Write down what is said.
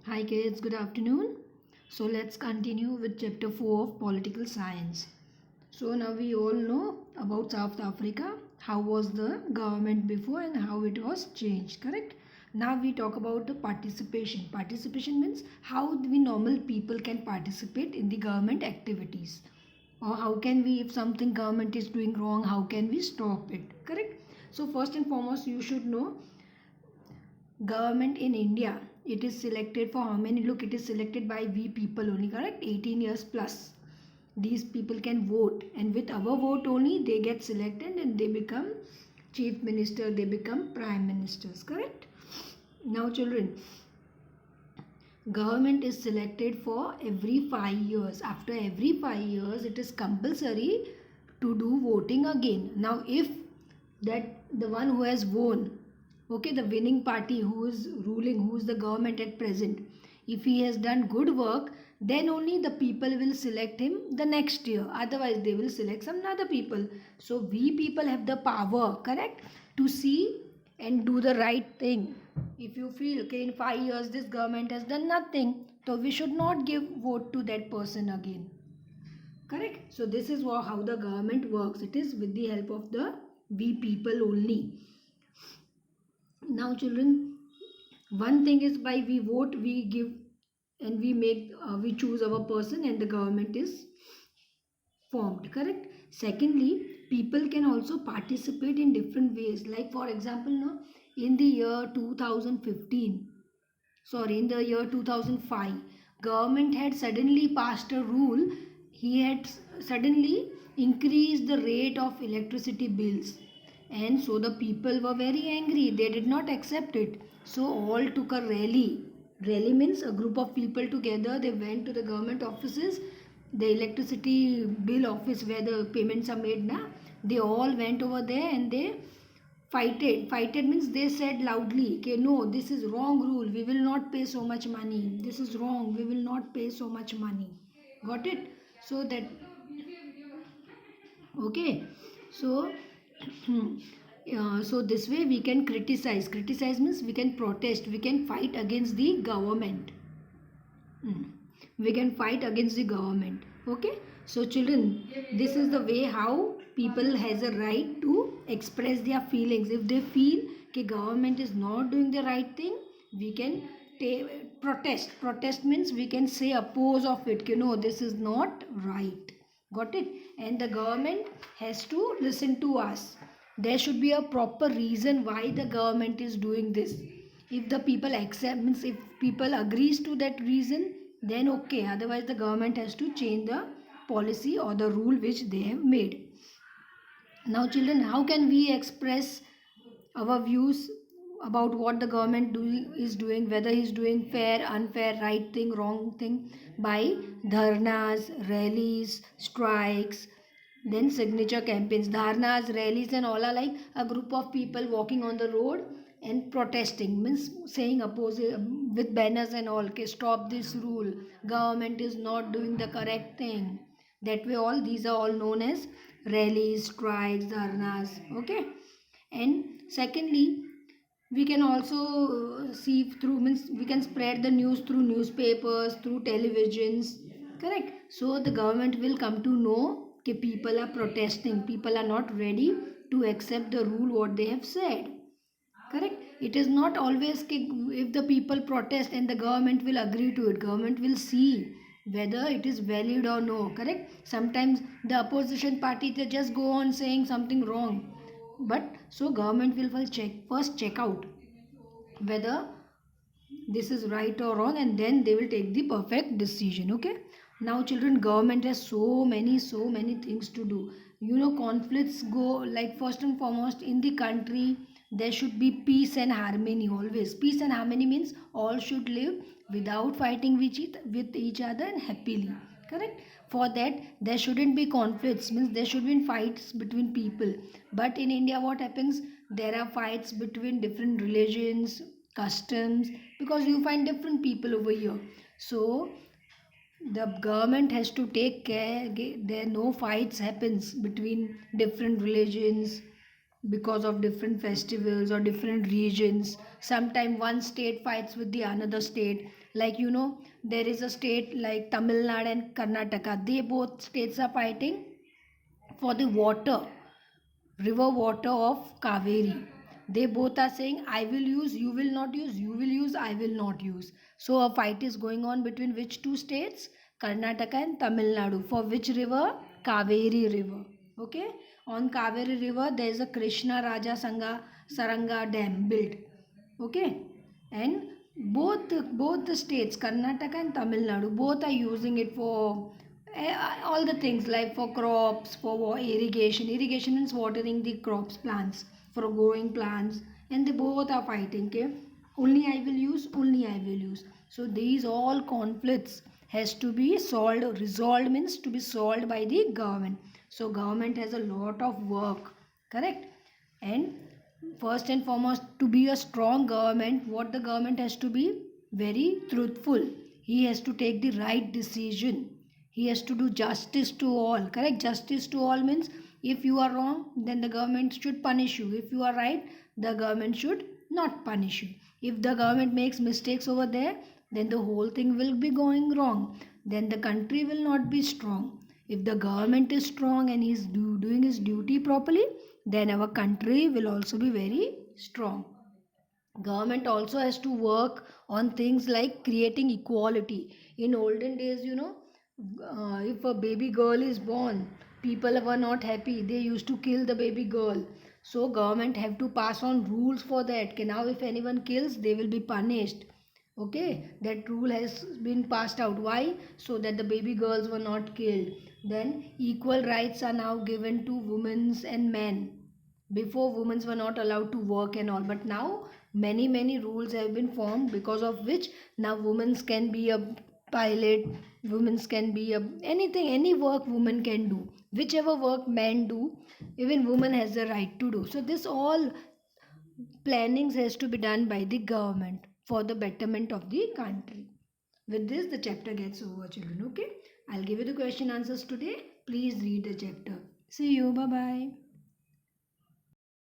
Hi kids, good afternoon. So let's continue with chapter 4 of political science. So now we all know about South Africa, how was the government before and how it was changed, correct? Now we talk about the participation. Participation means how we normal people can participate in the government activities. Or how can we, if something government is doing wrong, how can we stop it, correct? So first and foremost you should know government in India, it is selected for how many? Look, it is selected by we people only, correct? 18 years plus. These people can vote, and with our vote only they get selected and they become chief minister, they become prime ministers, correct? Now children, government is selected for every 5 years. After every 5 years it is compulsory to do voting again. Now if that the one who has won, okay, the winning party who is ruling, who is the government at present, if he has done good work, then only the people will select him the next year, otherwise they will select some other people. So we people have the power, correct, to see and do the right thing. If you feel okay in 5 years this government has done nothing, so we should not give vote to that person again, correct? So this is how the government works. It is with the help of the we people only. Now children, one thing is by we vote we give and we make we choose our person and the government is formed, correct? Secondly, people can also participate in different ways, like for example no, in the year 2015, sorry, in the year 2005, government had suddenly passed a rule. He had suddenly increased the rate of electricity bills, and so the people were very angry, they did not accept it. So all took a rally means a group of people together, they went to the government offices, the electricity bill office where the payments are made now, they all went over there and they fighted means they said loudly, okay, no, this is wrong rule, we will not pay so much money, this is wrong, we will not pay so much money, got it? So that, okay, so so this way we can criticize means we can protest, we can fight against the government. Hmm. We can fight against the government, okay? So children, this is the way how people has a right to express their feelings. If they feel that government is not doing the right thing, we can protest means we can say oppose of it, no, this is not right, got it? And the government has to listen to us. There should be a proper reason why the government is doing this. If the people accept means if people agrees to that reason, then okay, otherwise the government has to change the policy or the rule which they have made. Now children, how can we express our views about what the government is doing, whether he is doing fair, unfair, right thing, wrong thing? By dharnas, rallies, strikes, then signature campaigns. Dharnas, rallies and all are like a group of people walking on the road and protesting, means saying oppose with banners and all, okay, stop this rule, government is not doing the correct thing. That way all these are all known as rallies, strikes, dharnas, okay? And secondly, we can also see through means we can spread the news through newspapers, through televisions, correct? So the government will come to know that people are protesting, people are not ready to accept the rule what they have said, correct? It is not always if the people protest and the government will agree to it, government will see whether it is valid or no, correct? Sometimes the opposition party they just go on saying something wrong, but so government will first check out whether this is right or wrong, and then they will take the perfect decision, okay? Now children, government has so many things to do. You know, conflicts go like first and foremost in the country there should be peace and harmony. Always peace and harmony means all should live without fighting with each other and happily, correct? For that there shouldn't be conflicts, means there should be fights between people. But in India what happens, there are fights between different religions, customs, because you find different people over here. So the government has to take care there no fights happens between different religions, because of different festivals or different regions. Sometimes one state fights with the another state. Like there is a state like Tamil Nadu and Karnataka. They both states are fighting for the water, river water of Kaveri. They both are saying, I will use, you will not use, you will use, I will not use. So a fight is going on between which two states? Karnataka and Tamil Nadu. For which river? Kaveri river. Okay. On Kaveri river, there is a Krishna Raja Sangha Saranga dam built. Okay. And both the states, Karnataka and Tamil Nadu, both are using it for all the things, like for crops, for irrigation. Irrigation means watering the crops, plants, for growing plants, and they both are fighting. Okay, only I will use, only I will use. So these all conflicts has to be solved. Resolved means to be solved by the government. So government has a lot of work, correct? And first and foremost, to be a strong government, what the government has to be? Very truthful. He has to take the right decision. He has to do justice to all, correct? Justice to all means if you are wrong, then the government should punish you. If you are right, the government should not punish you. If the government makes mistakes over there, then the whole thing will be going wrong. Then the country will not be strong. If the government is strong and he is doing his duty properly, then our country will also be very strong. Government also has to work on things like creating equality. In olden days, if a baby girl is born, people were not happy. They used to kill the baby girl. So government have to pass on rules for that. Okay, now if anyone kills, they will be punished. Okay, that rule has been passed out. Why? So that the baby girls were not killed. Then equal rights are now given to women and men. Before, women were not allowed to work and all, but now many rules have been formed, because of which now women can be a pilot, women can be a anything, any work women can do. Whichever work men do, even woman has the right to do. So this all plannings has to be done by the government for the betterment of the country. With this, the chapter gets over, children. Okay, I'll give you the question answers today. Please read the chapter. See you. Bye bye.